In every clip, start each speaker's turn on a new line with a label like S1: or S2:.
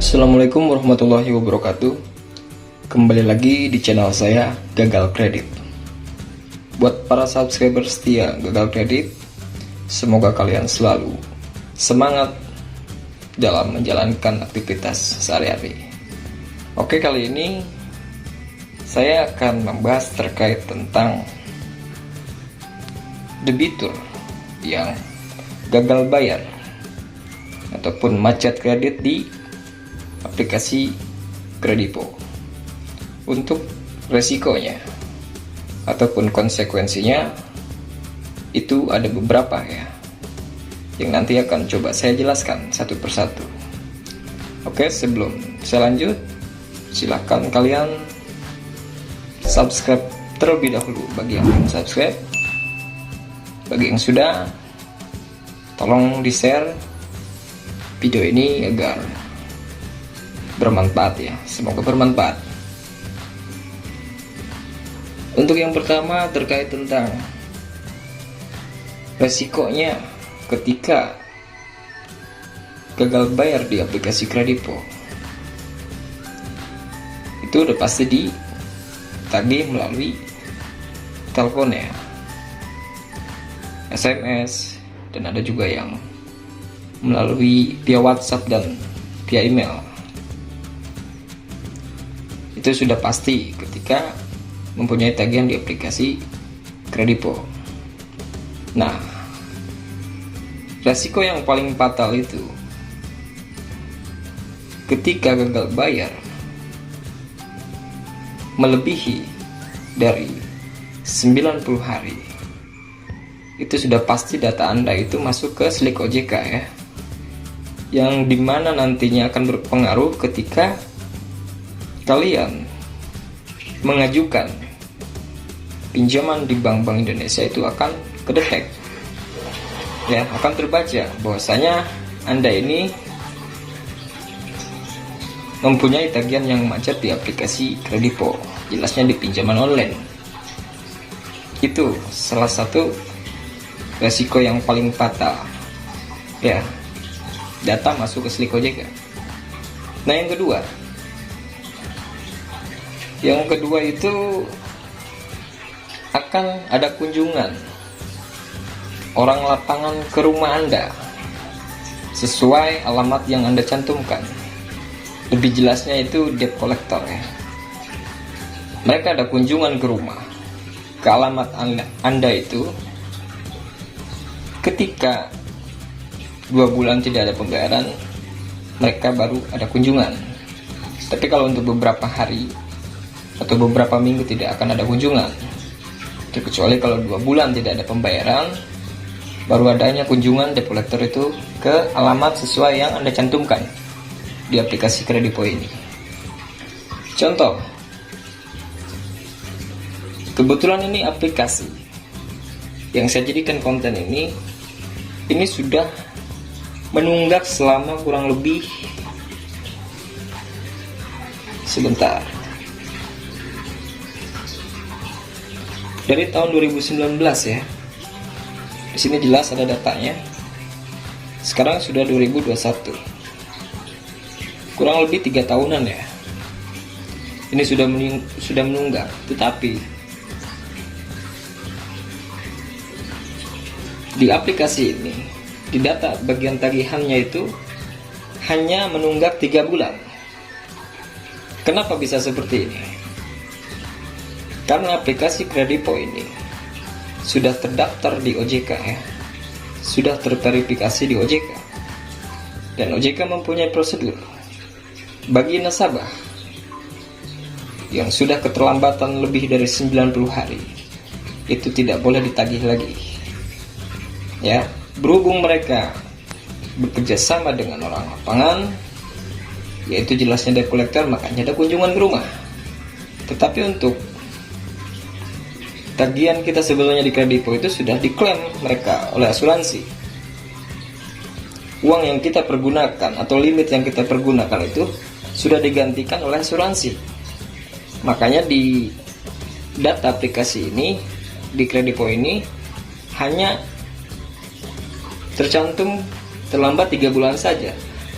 S1: Assalamualaikum warahmatullahi wabarakatuh. Kembali lagi di channel saya, Gagal Kredit. Buat para subscriber setia Gagal Kredit, semoga kalian selalu semangat dalam menjalankan aktivitas sehari-hari. Oke, kali ini saya akan membahas terkait tentang debitur yang gagal bayar ataupun macet kredit di aplikasi Kredipo. Untuk resikonya ataupun konsekuensinya itu ada beberapa ya, yang nanti akan coba saya jelaskan satu persatu. Oke, sebelum saya lanjut, silahkan kalian subscribe terlebih dahulu bagi yang belum subscribe. Bagi yang sudah, tolong di share video ini agar bermanfaat ya, semoga bermanfaat. Untuk yang pertama terkait tentang resikonya ketika gagal bayar di aplikasi Kredipo. Itu udah pasti ditagih melalui telepon ya, SMS, dan ada juga yang melalui via WhatsApp dan via email. Itu sudah pasti ketika mempunyai tagihan di aplikasi Kredipo. Nah, resiko yang paling fatal itu ketika gagal bayar melebihi dari 90 hari. Itu sudah pasti data Anda itu masuk ke Slik OJK ya, yang dimana nantinya akan berpengaruh ketika kalian mengajukan pinjaman di bank-bank Indonesia. Itu akan kedetek ya, akan terbaca bahwasanya Anda ini mempunyai tagihan yang macet di aplikasi Kredipo, jelasnya di pinjaman online. Itu salah satu resiko yang paling fatal ya, data masuk ke Slik OJK. Nah, yang kedua itu akan ada kunjungan orang lapangan ke rumah Anda sesuai alamat yang Anda cantumkan. Lebih jelasnya itu debt collector ya. Mereka ada kunjungan ke rumah, ke alamat Anda itu ketika 2 bulan tidak ada pembayaran, mereka baru ada kunjungan. Tapi kalau untuk beberapa hari atau beberapa minggu tidak akan ada kunjungan, terkecuali kalau 2 bulan tidak ada pembayaran, baru adanya kunjungan debt collector itu ke alamat sesuai yang Anda cantumkan di aplikasi Kredipo ini. Contoh, kebetulan ini aplikasi yang saya jadikan konten ini sudah menunggak selama kurang lebih sebentar, dari tahun 2019 ya. Di sini jelas ada datanya. Sekarang sudah 2021. Kurang lebih 3 tahunan ya. Ini sudah menunggak, tetapi di aplikasi ini, di data bagian tagihannya itu hanya menunggak 3 bulan. Kenapa bisa seperti ini? Karena aplikasi Kredipo ini sudah terdaftar di OJK ya, sudah terverifikasi di OJK, dan OJK mempunyai prosedur bagi nasabah yang sudah keterlambatan lebih dari 90 hari, itu tidak boleh ditagih lagi ya. Berhubung mereka bekerja sama dengan orang lapangan, yaitu jelasnya debt collector, makanya ada kunjungan ke rumah. Tetapi untuk tagihan kita sebelumnya di Kredipo itu sudah diklaim mereka oleh asuransi. Uang yang kita pergunakan atau limit yang kita pergunakan itu sudah digantikan oleh asuransi. Makanya di data aplikasi ini, di Kredipo ini, hanya tercantum terlambat 3 bulan saja.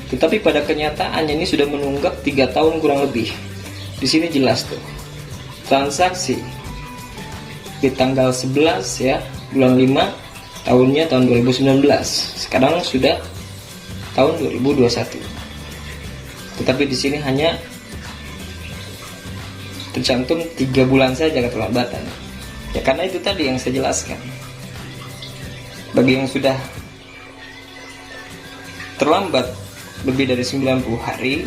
S1: Tetapi pada kenyataannya ini sudah menunggak 3 tahun kurang lebih. Di sini jelas tuh, transaksi di tanggal 11 ya, bulan 5, tahunnya tahun 2019. Sekarang sudah tahun 2021. Tetapi di sini hanya tercantum 3 bulan saja keterlambatan. Ya karena itu tadi yang saya jelaskan. Bagi yang sudah terlambat lebih dari 90 hari,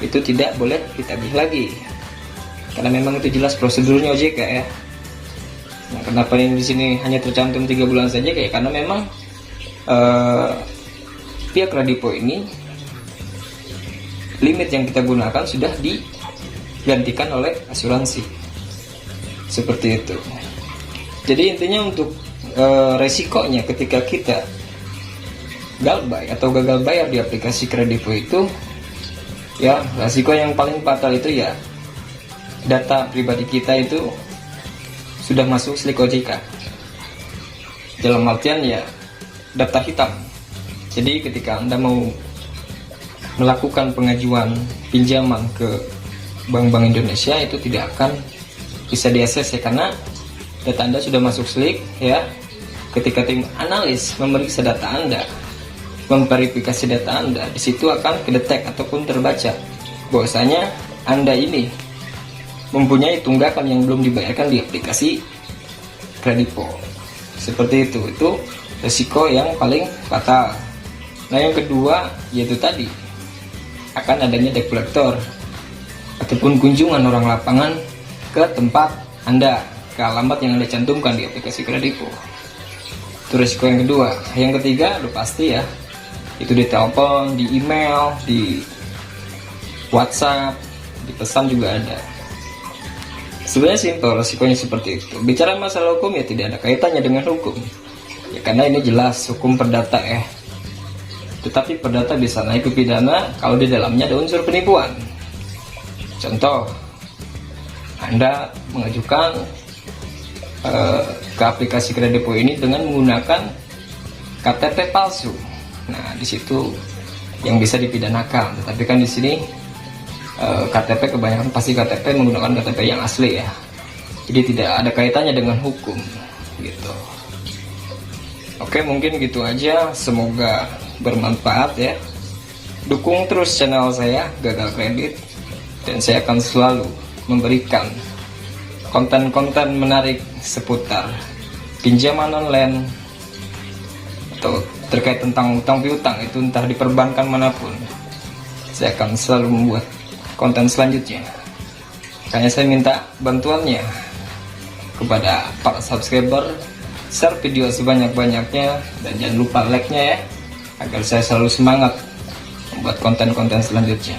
S1: itu tidak boleh ditagih lagi. Karena memang itu jelas prosedurnya OJK ya. Nah, kenapa ini di sini hanya tercantum 3 bulan saja? Kayak karena memang pihak Kredipo ini limit yang kita gunakan sudah digantikan oleh asuransi. Seperti itu. Jadi intinya untuk resikonya ketika kita galbay atau gagal bayar di aplikasi Kredipo itu, ya resiko yang paling fatal itu ya data pribadi kita itu sudah masuk slik OJK. Dalam artian ya daftar hitam. Jadi ketika Anda mau melakukan pengajuan pinjaman ke bank-bank Indonesia, itu tidak akan bisa diakses ya, karena data Anda sudah masuk slik ya. Ketika tim analis memeriksa data Anda, memverifikasi data Anda, di situ akan kedetek ataupun terbaca bahwasanya Anda ini mempunyai tunggakan yang belum dibayarkan di aplikasi Kredipo. Seperti itu resiko yang paling fatal. Nah yang kedua yaitu tadi akan adanya debt collector ataupun kunjungan orang lapangan ke tempat Anda, ke alamat yang Anda cantumkan di aplikasi Kredipo. Itu resiko yang kedua. Yang ketiga udah pasti ya, itu di telepon, di email, di WhatsApp, di pesan juga ada. Sebenarnya simpel, resikonya seperti itu. Bicara masalah hukum ya tidak ada kaitannya dengan hukum ya, karena ini jelas hukum perdata ya. Tetapi perdata bisa naik ke pidana kalau di dalamnya ada unsur penipuan. Contoh, Anda mengajukan ke aplikasi Kredipo ini dengan menggunakan KTP palsu. Nah, di situ yang bisa dipidanakan. Tetapi kan di sini KTP kebanyakan pasti KTP menggunakan KTP yang asli ya. Jadi tidak ada kaitannya dengan hukum gitu. Oke, mungkin gitu aja. Semoga bermanfaat ya. Dukung terus channel saya Gagal Kredit, dan saya akan selalu memberikan konten-konten menarik seputar pinjaman online atau terkait tentang utang piutang, itu entah di perbankan manapun. Saya akan selalu membuat konten selanjutnya. Makanya saya minta bantuannya kepada para subscriber, share video sebanyak-banyaknya, dan jangan lupa like-nya ya, agar saya selalu semangat membuat konten-konten selanjutnya.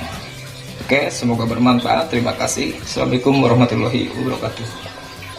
S1: Oke, semoga bermanfaat. Terima kasih. Assalamualaikum warahmatullahi wabarakatuh.